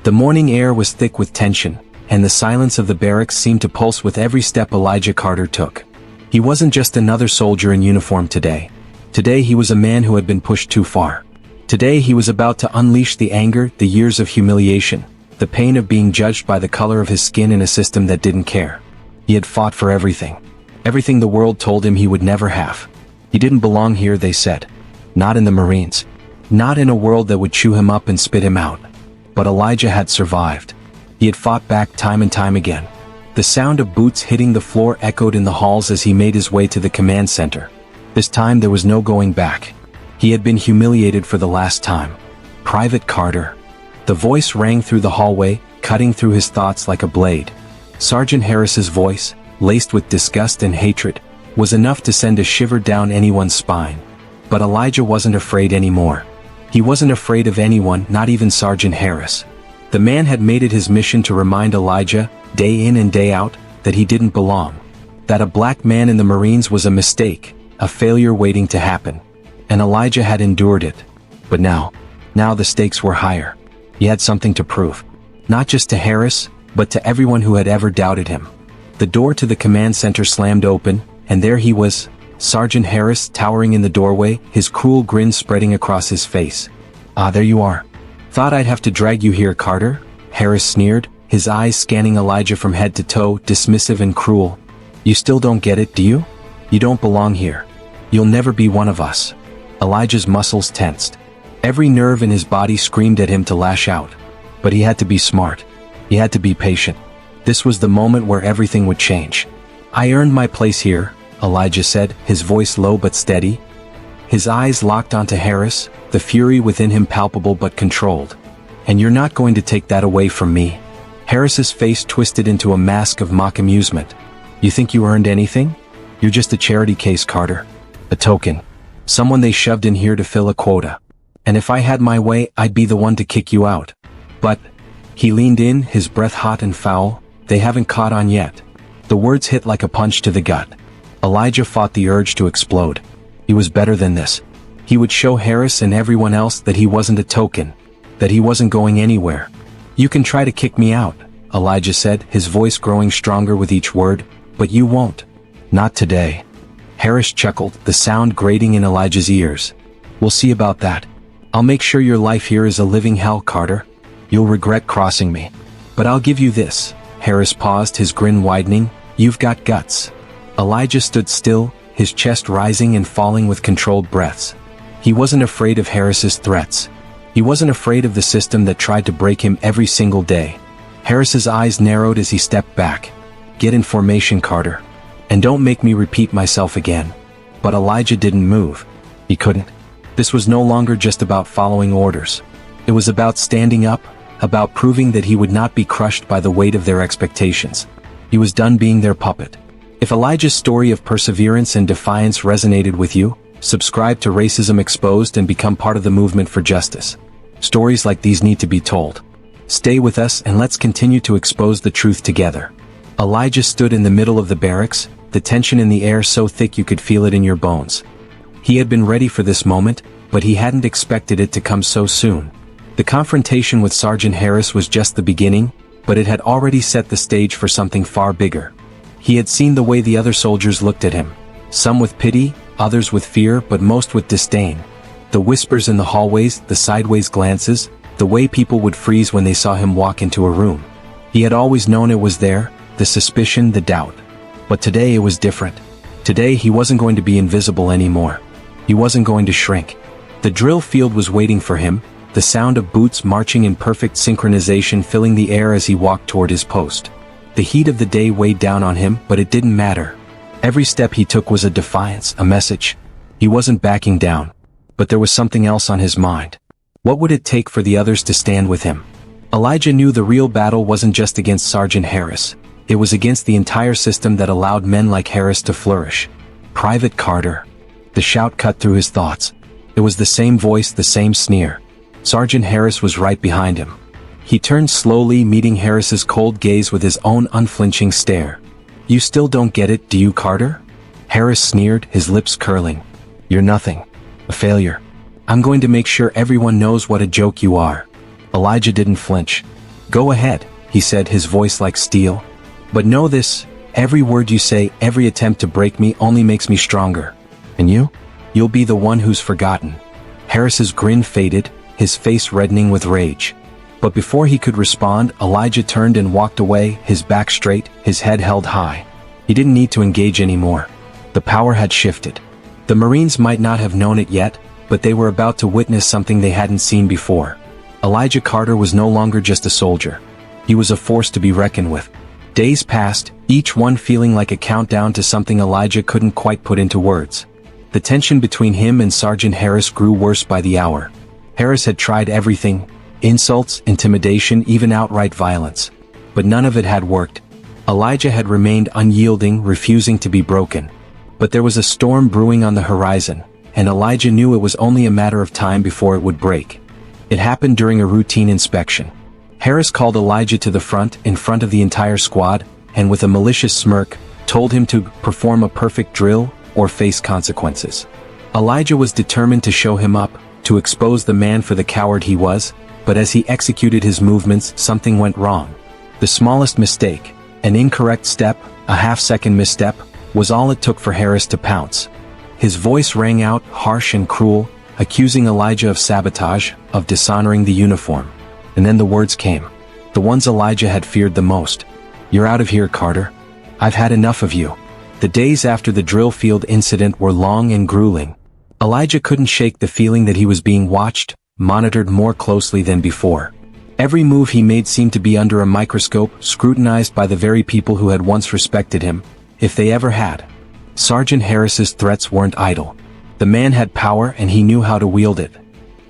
The morning air was thick with tension, and the silence of the barracks seemed to pulse with every step Elijah Carter took. He wasn't just another soldier in uniform today. Today he was a man who had been pushed too far. Today he was about to unleash the anger, the years of humiliation, the pain of being judged by the color of his skin in a system that didn't care. He had fought for everything. Everything the world told him he would never have. He didn't belong here, they said. Not in the Marines. Not in a world that would chew him up and spit him out. But Elijah had survived. He had fought back time and time again. The sound of boots hitting the floor echoed in the halls as he made his way to the command center. This time there was no going back. He had been humiliated for the last time. Private Carter. The voice rang through the hallway, cutting through his thoughts like a blade. Sergeant Harris's voice, laced with disgust and hatred, was enough to send a shiver down anyone's spine. But Elijah wasn't afraid anymore. He wasn't afraid of anyone, not even Sergeant Harris. The man had made it his mission to remind Elijah, day in and day out, that he didn't belong. That a black man in the Marines was a mistake, a failure waiting to happen. And Elijah had endured it. But now the stakes were higher. He had something to prove. Not just to Harris, but to everyone who had ever doubted him. The door to the command center slammed open, and there he was, Sergeant Harris towering in the doorway, his cruel grin spreading across his face. "Ah, there you are. Thought I'd have to drag you here, Carter?" Harris sneered, his eyes scanning Elijah from head to toe, dismissive and cruel. "You still don't get it, do you? You don't belong here. You'll never be one of us." Elijah's muscles tensed. Every nerve in his body screamed at him to lash out. But he had to be smart. He had to be patient. This was the moment where everything would change. "I earned my place here," Elijah said, his voice low but steady. His eyes locked onto Harris, the fury within him palpable but controlled. "And you're not going to take that away from me." Harris's face twisted into a mask of mock amusement. "You think you earned anything? You're just a charity case, Carter. A token. Someone they shoved in here to fill a quota. And if I had my way, I'd be the one to kick you out. But," he leaned in, his breath hot and foul, "they haven't caught on yet." The words hit like a punch to the gut. Elijah fought the urge to explode. He was better than this. He would show Harris and everyone else that he wasn't a token, that he wasn't going anywhere. "You can try to kick me out," Elijah said, his voice growing stronger with each word, "but you won't. Not today." Harris chuckled, the sound grating in Elijah's ears. "We'll see about that. I'll make sure your life here is a living hell, Carter. You'll regret crossing me. But I'll give you this." Harris paused, his grin widening. "You've got guts." Elijah stood still, his chest rising and falling with controlled breaths. He wasn't afraid of Harris's threats. He wasn't afraid of the system that tried to break him every single day. Harris's eyes narrowed as he stepped back. "Get in formation, Carter. And don't make me repeat myself again." But Elijah didn't move. He couldn't. This was no longer just about following orders. It was about standing up, about proving that he would not be crushed by the weight of their expectations. He was done being their puppet. If Elijah's story of perseverance and defiance resonated with you, subscribe to Racism Exposed and become part of the movement for justice. Stories like these need to be told. Stay with us and let's continue to expose the truth together. Elijah stood in the middle of the barracks, the tension in the air so thick you could feel it in your bones. He had been ready for this moment, but he hadn't expected it to come so soon. The confrontation with Sergeant Harris was just the beginning, but it had already set the stage for something far bigger. He had seen the way the other soldiers looked at him, some with pity, others with fear, but most with disdain. The whispers in the hallways, the sideways glances, the way people would freeze when they saw him walk into a room. He had always known it was there, the suspicion, the doubt. But today it was different. Today he wasn't going to be invisible anymore. He wasn't going to shrink. The drill field was waiting for him, the sound of boots marching in perfect synchronization filling the air as he walked toward his post. The heat of the day weighed down on him, but it didn't matter. Every step he took was a defiance, a message. He wasn't backing down. But there was something else on his mind. What would it take for the others to stand with him? Elijah knew the real battle wasn't just against Sergeant Harris. It was against the entire system that allowed men like Harris to flourish. Private Carter. The shout cut through his thoughts. It was the same voice, the same sneer. Sergeant Harris was right behind him. He turned slowly, meeting Harris's cold gaze with his own unflinching stare. "You still don't get it, do you, Carter?" Harris sneered, his lips curling. "You're nothing. A failure. I'm going to make sure everyone knows what a joke you are." Elijah didn't flinch. Go ahead, he said, his voice like steel. But know this, every word you say, every attempt to break me only makes me stronger. And you? You'll be the one who's forgotten. Harris's grin faded, his face reddening with rage. But before he could respond, Elijah turned and walked away, his back straight, his head held high. He didn't need to engage anymore. The power had shifted. The Marines might not have known it yet, but they were about to witness something they hadn't seen before. Elijah Carter was no longer just a soldier. He was a force to be reckoned with. Days passed, each one feeling like a countdown to something Elijah couldn't quite put into words. The tension between him and Sergeant Harris grew worse by the hour. Harris had tried everything: insults, intimidation, even outright violence. But none of it had worked. Elijah had remained unyielding, refusing to be broken. But there was a storm brewing on the horizon, and Elijah knew it was only a matter of time before it would break. It happened during a routine inspection. Harris called Elijah to the front, in front of the entire squad, and with a malicious smirk, told him to perform a perfect drill or face consequences. Elijah was determined to show him up, to expose the man for the coward he was, but as he executed his movements, something went wrong. The smallest mistake, an incorrect step, a half-second misstep, was all it took for Harris to pounce. His voice rang out, harsh and cruel, accusing Elijah of sabotage, of dishonoring the uniform. And then the words came. The ones Elijah had feared the most. "You're out of here, Carter. I've had enough of you." The days after the drill field incident were long and grueling. Elijah couldn't shake the feeling that he was being watched, monitored more closely than before. Every move he made seemed to be under a microscope, scrutinized by the very people who had once respected him, if they ever had. Sergeant Harris's threats weren't idle. The man had power and he knew how to wield it.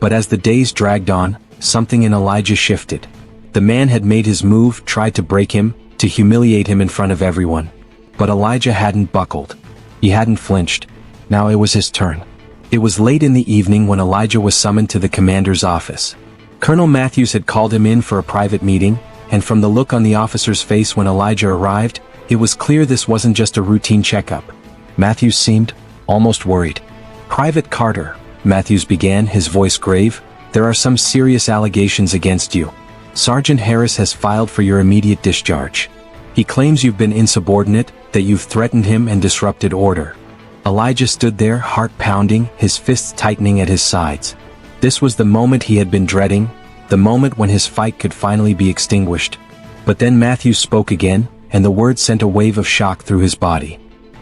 But as the days dragged on, something in Elijah shifted. The man had made his move, tried to break him, to humiliate him in front of everyone. But Elijah hadn't buckled. He hadn't flinched. Now it was his turn. It was late in the evening when Elijah was summoned to the commander's office. Colonel Matthews had called him in for a private meeting, and from the look on the officer's face when Elijah arrived, it was clear this wasn't just a routine checkup. Matthews seemed almost worried. "Private Carter," Matthews began, his voice grave, "there are some serious allegations against you. Sergeant Harris has filed for your immediate discharge. He claims you've been insubordinate, that you've threatened him and disrupted order." Elijah stood there, heart pounding, his fists tightening at his sides. This was the moment he had been dreading, the moment when his fight could finally be extinguished. But then Matthews spoke again, and the words sent a wave of shock through his body.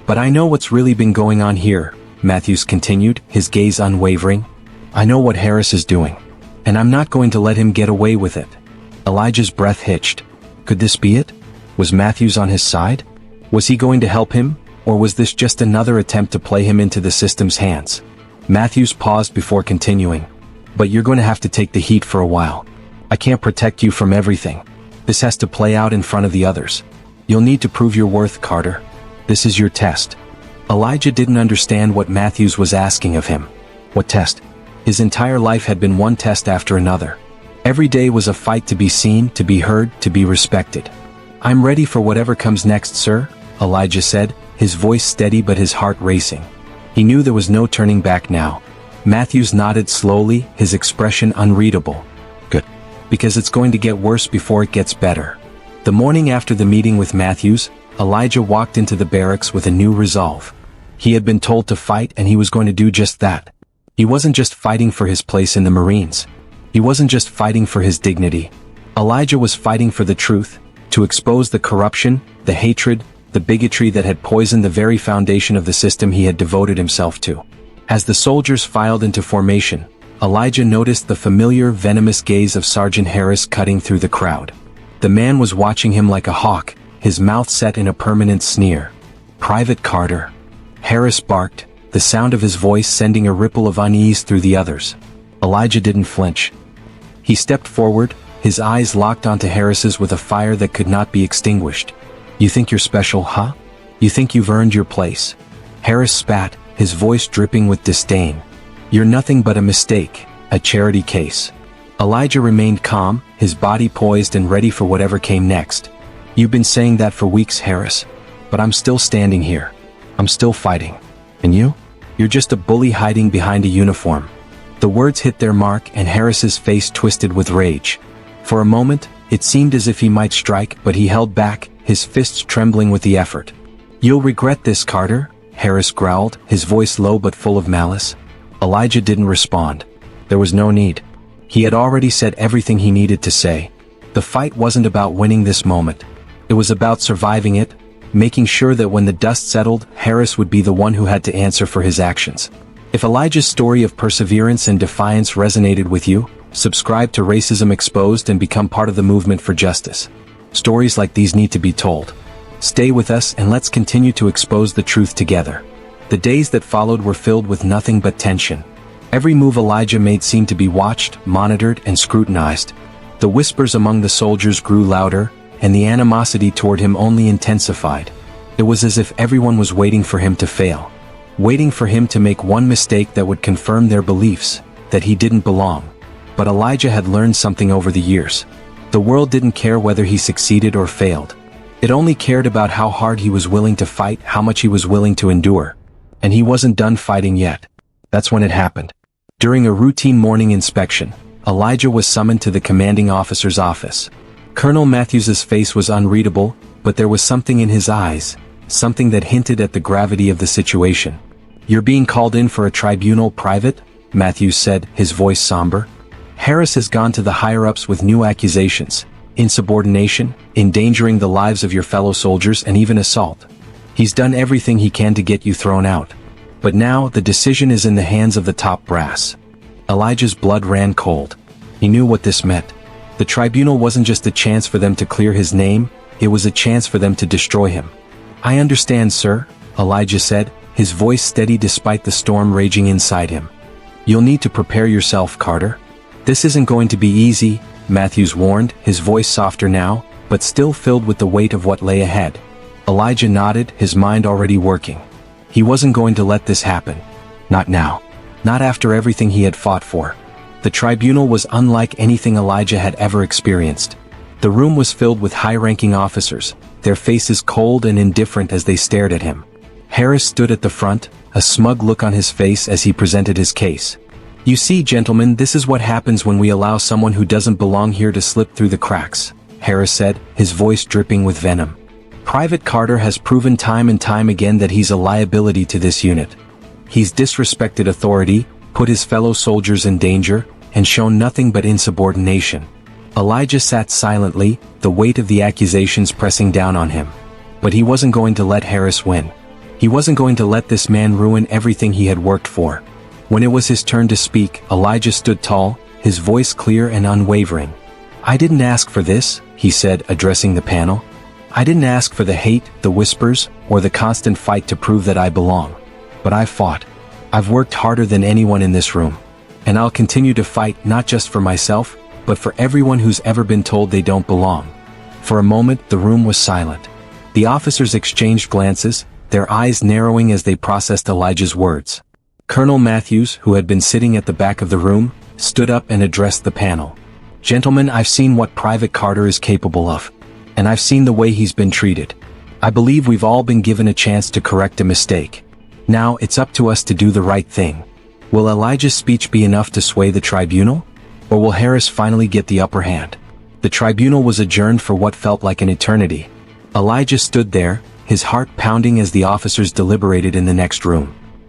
"But I know what's really been going on here," Matthews continued, his gaze unwavering. "I know what Harris is doing. And I'm not going to let him get away with it." Elijah's breath hitched. Could this be it? Was Matthews on his side? Was he going to help him, or was this just another attempt to play him into the system's hands? Matthews paused before continuing. "But you're going to have to take the heat for a while. I can't protect you from everything. This has to play out in front of the others. You'll need to prove your worth, Carter. This is your test." Elijah didn't understand what Matthews was asking of him. What test? His entire life had been one test after another. Every day was a fight to be seen, to be heard, to be respected. "I'm ready for whatever comes next, sir," Elijah said, his voice steady but his heart racing. He knew there was no turning back now. Matthews nodded slowly, his expression unreadable. "Good. Because it's going to get worse before it gets better." The morning after the meeting with Matthews, Elijah walked into the barracks with a new resolve. He had been told to fight and he was going to do just that. He wasn't just fighting for his place in the Marines. He wasn't just fighting for his dignity. Elijah was fighting for the truth, to expose the corruption, the hatred, the bigotry that had poisoned the very foundation of the system he had devoted himself to. As the soldiers filed into formation, Elijah noticed the familiar, venomous gaze of Sergeant Harris cutting through the crowd. The man was watching him like a hawk, his mouth set in a permanent sneer. "Private Carter." Harris barked, the sound of his voice sending a ripple of unease through the others. Elijah didn't flinch. He stepped forward, his eyes locked onto Harris's with a fire that could not be extinguished. "You think you're special, huh? You think you've earned your place?" Harris spat, his voice dripping with disdain. "You're nothing but a mistake, a charity case." Elijah remained calm, his body poised and ready for whatever came next. "You've been saying that for weeks, Harris. But I'm still standing here. I'm still fighting. And you? You're just a bully hiding behind a uniform." The words hit their mark and Harris's face twisted with rage. For a moment, It seemed as if he might strike, but he held back, his fists trembling with the effort. "You'll regret this, Carter," Harris growled, his voice low but full of malice. Elijah didn't respond. There was no need. He had already said everything he needed to say. The fight wasn't about winning this moment. It was about surviving it, making sure that when the dust settled, Harris would be the one who had to answer for his actions. If Elijah's story of perseverance and defiance resonated with you, subscribe to Racism Exposed and become part of the movement for justice. Stories like these need to be told. Stay with us and let's continue to expose the truth together. The days that followed were filled with nothing but tension. Every move Elijah made seemed to be watched, monitored, and scrutinized. The whispers among the soldiers grew louder, and the animosity toward him only intensified. It was as if everyone was waiting for him to fail. Waiting for him to make one mistake that would confirm their beliefs, that he didn't belong. But Elijah had learned something over the years. The world didn't care whether he succeeded or failed. It only cared about how hard he was willing to fight, how much he was willing to endure. And he wasn't done fighting yet. That's when it happened. During a routine morning inspection, Elijah was summoned to the commanding officer's office. Colonel Matthews's face was unreadable, but there was something in his eyes, something that hinted at the gravity of the situation. "You're being called in for a tribunal, Private," Matthews said, his voice somber. "Harris has gone to the higher-ups with new accusations, insubordination, endangering the lives of your fellow soldiers, and even assault. He's done everything he can to get you thrown out. But now, the decision is in the hands of the top brass." Elijah's blood ran cold. He knew what this meant. The tribunal wasn't just a chance for them to clear his name, it was a chance for them to destroy him. "I understand, sir," Elijah said, his voice steady despite the storm raging inside him. "You'll need to prepare yourself, Carter. This isn't going to be easy," Matthews warned, his voice softer now, but still filled with the weight of what lay ahead. Elijah nodded, his mind already working. He wasn't going to let this happen. Not now. Not after everything he had fought for. The tribunal was unlike anything Elijah had ever experienced. The room was filled with high-ranking officers, their faces cold and indifferent as they stared at him. Harris stood at the front, a smug look on his face as he presented his case. "You see, gentlemen, this is what happens when we allow someone who doesn't belong here to slip through the cracks," Harris said, his voice dripping with venom. "Private Carter has proven time and time again that he's a liability to this unit. He's disrespected authority, put his fellow soldiers in danger, and shown nothing but insubordination." Elijah sat silently, the weight of the accusations pressing down on him. But he wasn't going to let Harris win. He wasn't going to let this man ruin everything he had worked for. When it was his turn to speak, Elijah stood tall, his voice clear and unwavering. "I didn't ask for this," he said, addressing the panel. "I didn't ask for the hate, the whispers, or the constant fight to prove that I belong. But I fought. I've worked harder than anyone in this room. And I'll continue to fight not just for myself, but for everyone who's ever been told they don't belong." For a moment, the room was silent. The officers exchanged glances, their eyes narrowing as they processed Elijah's words. Colonel Matthews, who had been sitting at the back of the room, stood up and addressed the panel. "Gentlemen, I've seen what Private Carter is capable of. And I've seen the way he's been treated. I believe we've all been given a chance to correct a mistake. Now it's up to us to do the right thing. Will Elijah's speech be enough to sway the tribunal? Or will Harris finally get the upper hand?" The tribunal was adjourned for what felt like an eternity. Elijah stood there, his heart pounding as the officers deliberated in the next room.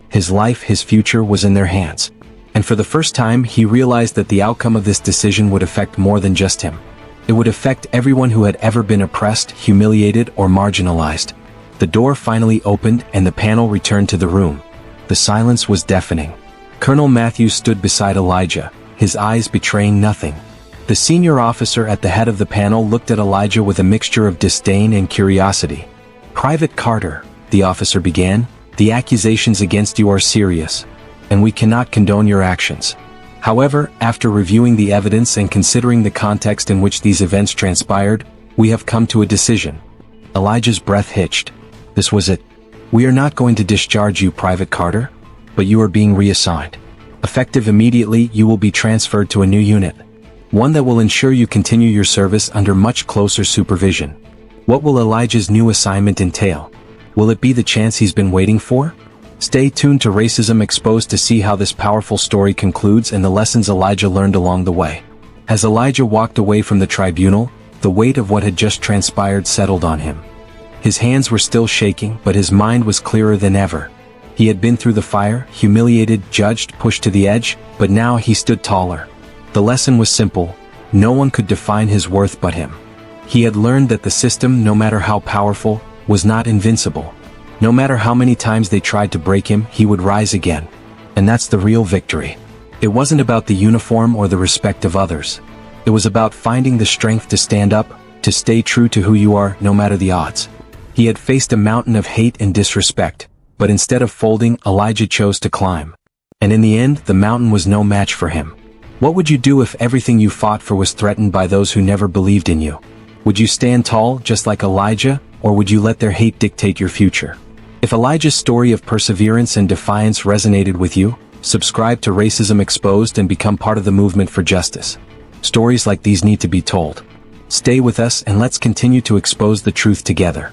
His life, his future was in their hands. And for the first time, he realized that the outcome of this decision would affect more than just him. It would affect everyone who had ever been oppressed, humiliated, or marginalized. The door finally opened and the panel returned to the room. The silence was deafening. Colonel Matthews stood beside Elijah, his eyes betraying nothing. The senior officer at the head of the panel looked at Elijah with a mixture of disdain and curiosity. "Private Carter," the officer began, "the accusations against you are serious, and we cannot condone your actions. However, after reviewing the evidence and considering the context in which these events transpired, we have come to a decision." Elijah's breath hitched. This was it. "We are not going to discharge you, Private Carter, but you are being reassigned. Effective immediately, you will be transferred to a new unit. One that will ensure you continue your service under much closer supervision." What will Elijah's new assignment entail? Will it be the chance he's been waiting for? Stay tuned to Racism Exposed to see how this powerful story concludes and the lessons Elijah learned along the way. As Elijah walked away from the tribunal, The weight of what had just transpired settled on him. His hands were still shaking, but his mind was clearer than ever. He had been through the fire, humiliated, judged, pushed to the edge, but now he stood taller. The lesson was simple: no one could define his worth but him. He had learned that the system, no matter how powerful, was not invincible. No matter how many times they tried to break him, he would rise again. And that's the real victory. It wasn't about the uniform or the respect of others. It was about finding the strength to stand up, to stay true to who you are, no matter the odds. He had faced a mountain of hate and disrespect, but instead of folding, Elijah chose to climb. And in the end, the mountain was no match for him. What would you do if everything you fought for was threatened by those who never believed in you? Would you stand tall, just like Elijah, or would you let their hate dictate your future? If Elijah's story of perseverance and defiance resonated with you, subscribe to Racism Exposed and become part of the movement for justice. Stories like these need to be told. Stay with us and let's continue to expose the truth together.